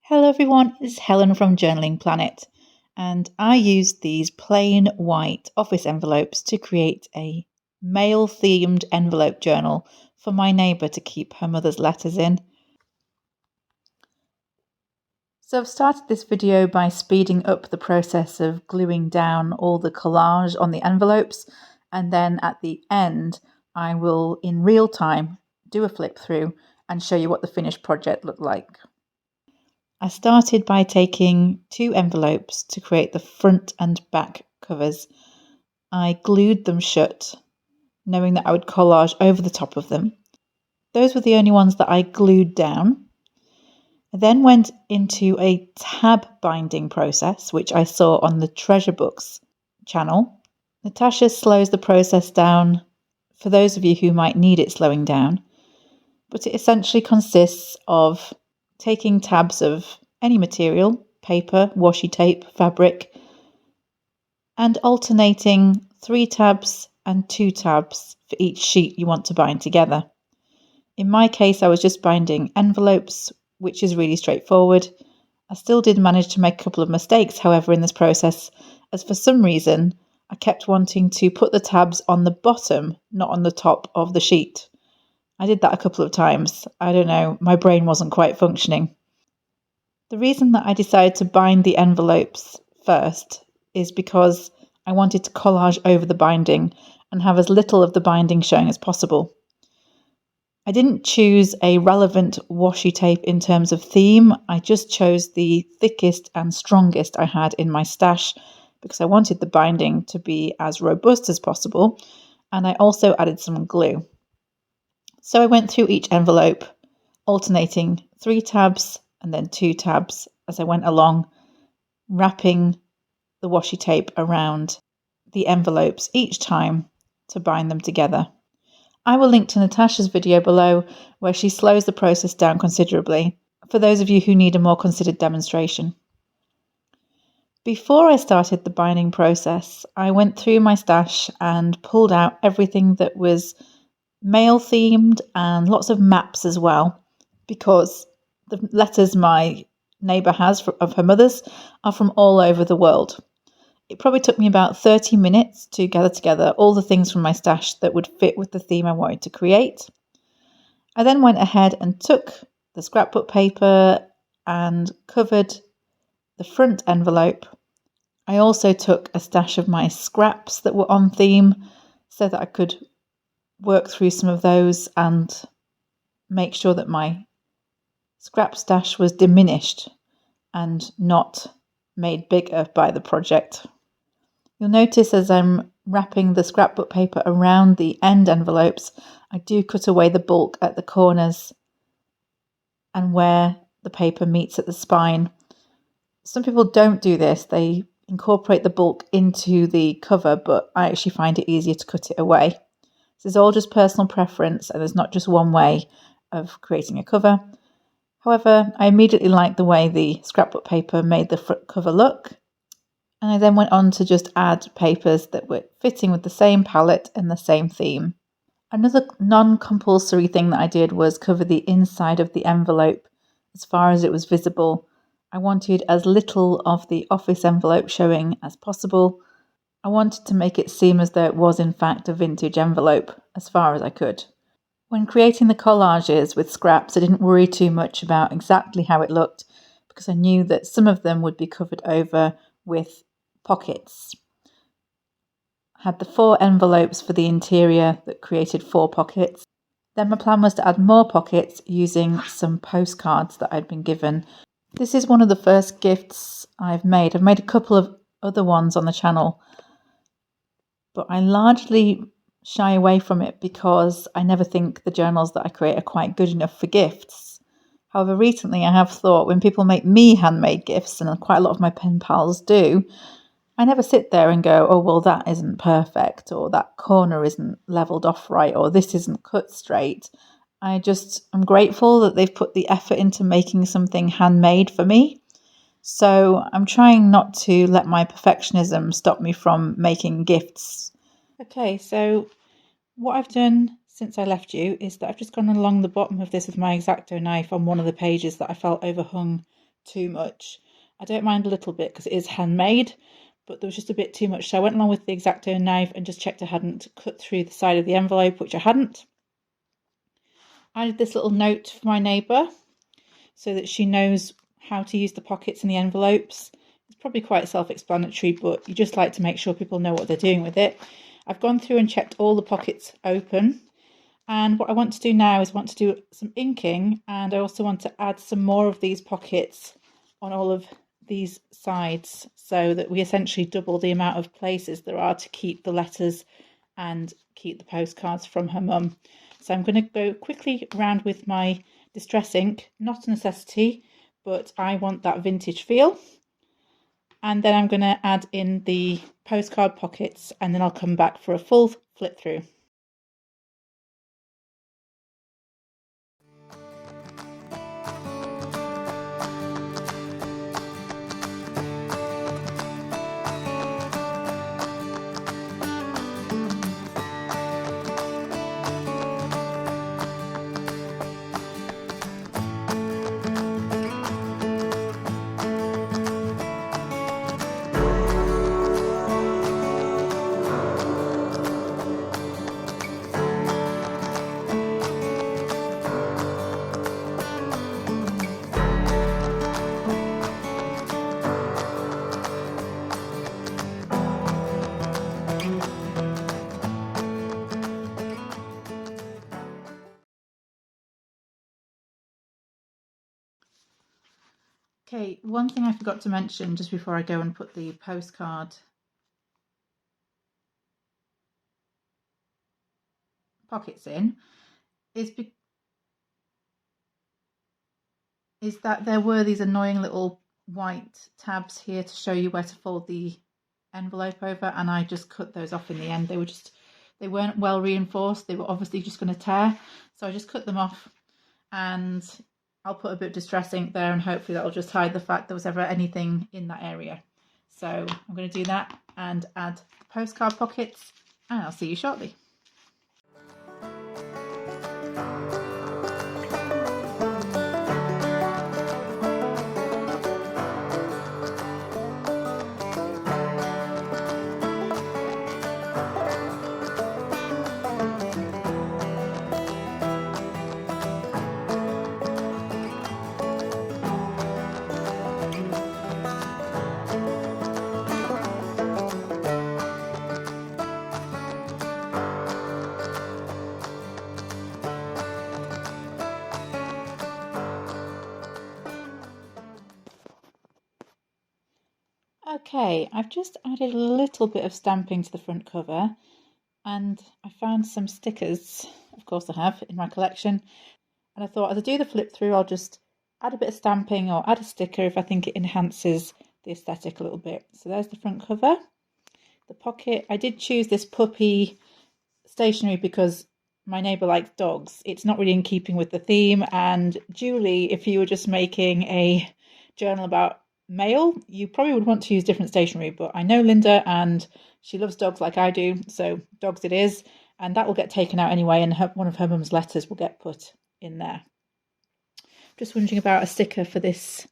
Hello everyone, it's Helen from Journaling Planet, and I used these plain white office envelopes to create a male themed envelope journal for my neighbour to keep her mother's letters in. So I've started this video by speeding up the process of gluing down all the collage on the envelopes, and then at the end I will in real time do a flip through and show you what the finished project looked like. I started by taking two envelopes to create the front and back covers. I glued them shut, knowing that I would collage over the top of them. Those were the only ones that I glued down. I then went into a tab binding process, which I saw on the Treasure Books channel. Natasha slows the process down for those of you who might need it slowing down, but it essentially consists of taking tabs of any material, paper, washi tape, fabric, and alternating 3 tabs and 2 tabs for each sheet you want to bind together. In my case, I was just binding envelopes, which is really straightforward. I still did manage to make a couple of mistakes, however, in this process, as for some reason, I kept wanting to put the tabs on the bottom, not on the top of the sheet. I did that a couple of times. I don't know, my brain wasn't quite functioning. The reason that I decided to bind the envelopes first is because I wanted to collage over the binding and have as little of the binding showing as possible. I didn't choose a relevant washi tape in terms of theme. I just chose the thickest and strongest I had in my stash because I wanted the binding to be as robust as possible, and I also added some glue. So I went through each envelope, alternating 3 tabs and then 2 tabs as I went along, wrapping the washi tape around the envelopes each time to bind them together. I will link to Natasha's video below where she slows the process down considerably for those of you who need a more considered demonstration. Before I started the binding process, I went through my stash and pulled out everything that was male themed and lots of maps as well, because the letters my neighbour has of her mother's are from all over the world. It probably took me about 30 minutes to gather together all the things from my stash that would fit with the theme I wanted to create. I then went ahead and took the scrapbook paper and covered the front envelope. I also took a stash of my scraps that were on theme so that I could work through some of those and make sure that my scrap stash was diminished and not made bigger by the project. You'll notice as I'm wrapping the scrapbook paper around the end envelopes, I do cut away the bulk at the corners and where the paper meets at the spine. Some people don't do this, they incorporate the bulk into the cover, but I actually find it easier to cut it away. This is all just personal preference, and there's not just one way of creating a cover. However, I immediately liked the way the scrapbook paper made the front cover look, and I then went on to just add papers that were fitting with the same palette and the same theme. Another non-compulsory thing that I did was cover the inside of the envelope as far as it was visible. I wanted as little of the office envelope showing as possible. I wanted to make it seem as though it was in fact a vintage envelope as far as I could. When creating the collages with scraps, I didn't worry too much about exactly how it looked because I knew that some of them would be covered over with pockets. I had the 4 envelopes for the interior that created 4 pockets. Then my plan was to add more pockets using some postcards that I'd been given. This is one of the first gifts I've made. I've made a couple of other ones on the channel, but I largely shy away from it because I never think the journals that I create are quite good enough for gifts. However, recently I have thought when people make me handmade gifts, and quite a lot of my pen pals do, I never sit there and go, oh, well, that isn't perfect, or that corner isn't leveled off right, or this isn't cut straight. I'm grateful that they've put the effort into making something handmade for me. So I'm trying not to let my perfectionism stop me from making gifts. Okay, so what I've done since I left you is that I've just gone along the bottom of this with my X-Acto knife on one of the pages that I felt overhung too much. I don't mind a little bit because it is handmade, but there was just a bit too much. So I went along with the X-Acto knife and just checked I hadn't cut through the side of the envelope, which I hadn't. I added this little note for my neighbour so that she knows how to use the pockets and the envelopes. It's probably quite self-explanatory, but you just like to make sure people know what they're doing with it. I've gone through and checked all the pockets open. And what I want to do now is want to do some inking, and I also want to add some more of these pockets on all of these sides so that we essentially double the amount of places there are to keep the letters and keep the postcards from her mum. So I'm going to go quickly round with my distress ink, not a necessity, but I want that vintage feel. And then I'm going to add in the postcard pockets, and then I'll come back for a full flip through. Okay, one thing I forgot to mention just before I go and put the postcard pockets in is that there were these annoying little white tabs here to show you where to fold the envelope over, and I just cut those off in the end. They weren't well reinforced. They were obviously just going to tear, so I just cut them off, and I'll put a bit of distress ink there, and hopefully that'll just hide the fact there was ever anything in that area. So I'm going to do that and add the postcard pockets, and I'll see you shortly. Okay, I've just added a little bit of stamping to the front cover, and I found some stickers, of course I have, in my collection, and I thought as I do the flip through I'll just add a bit of stamping or add a sticker if I think it enhances the aesthetic a little bit. So there's the front cover. The pocket, I did choose this puppy stationery because my neighbour likes dogs. It's not really in keeping with the theme, and Julie, if you were just making a journal about mail, you probably would want to use different stationery, but I know Linda and she loves dogs like I do, so dogs it is, and that will get taken out anyway, and one of her mum's letters will get put in there. Just wondering about a sticker for this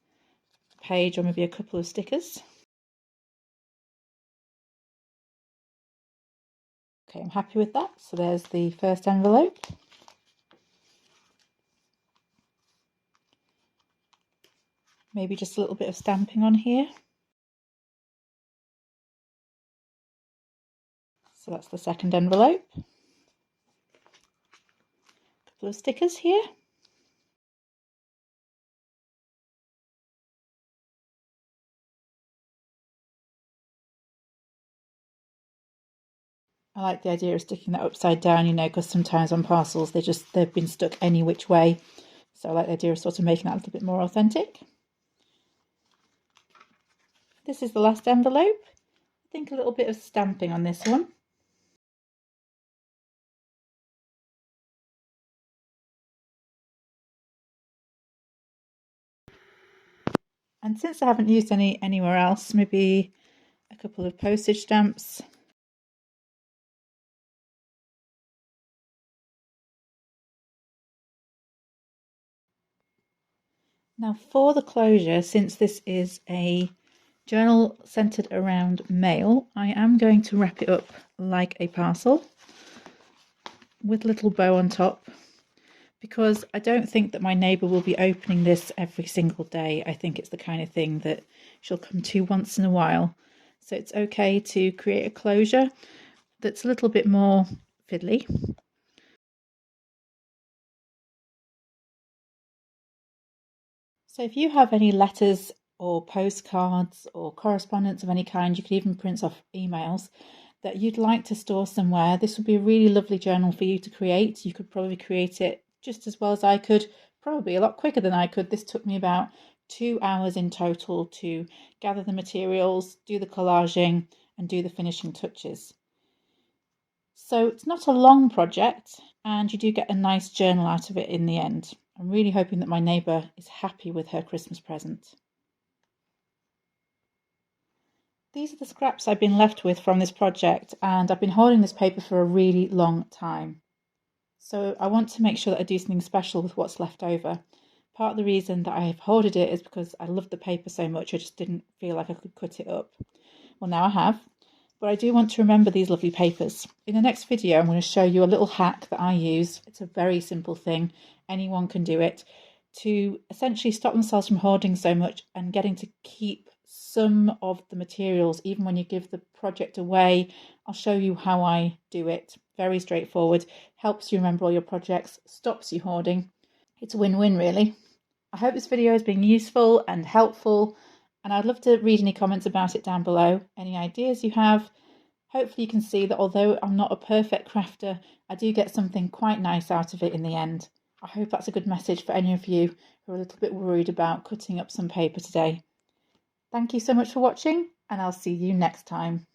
page, or maybe a couple of stickers. Okay, I'm happy with that. So there's the first envelope. Maybe just a little bit of stamping on here. So that's the second envelope. A couple of stickers here. I like the idea of sticking that upside down, you know, because sometimes on parcels they've been stuck any which way. So I like the idea of sort of making that a little bit more authentic. This is the last envelope. I think a little bit of stamping on this one. And since I haven't used any anywhere else, maybe a couple of postage stamps. Now for the closure, since this is a journal centered around mail, I am going to wrap it up like a parcel with a little bow on top, because I don't think that my neighbour will be opening this every single day. I think it's the kind of thing that she'll come to once in a while. So it's okay to create a closure that's a little bit more fiddly. So if you have any letters or postcards or correspondence of any kind, you could even print off emails that you'd like to store somewhere, this would be a really lovely journal for you to create. You could probably create it just as well as I could, probably a lot quicker than I could. This took me about 2 hours in total to gather the materials, do the collaging, and do the finishing touches. So it's not a long project, and you do get a nice journal out of it in the end. I'm really hoping that my neighbour is happy with her Christmas present. These are the scraps I've been left with from this project, and I've been holding this paper for a really long time. So I want to make sure that I do something special with what's left over. Part of the reason that I've hoarded it is because I love the paper so much, I just didn't feel like I could cut it up. Well, now I have. But I do want to remember these lovely papers. In the next video, I'm going to show you a little hack that I use. It's a very simple thing. Anyone can do it to essentially stop themselves from hoarding so much and getting to keep some of the materials, even when you give the project away. I'll show you how I do it. Very straightforward. Helps you remember all your projects, stops you hoarding. It's a win-win, really. I hope this video has been useful and helpful, and I'd love to read any comments about it down below, any ideas you have. Hopefully you can see that although I'm not a perfect crafter, I do get something quite nice out of it in the end. I hope that's a good message for any of you who are a little bit worried about cutting up some paper today. Thank you so much for watching, and I'll see you next time.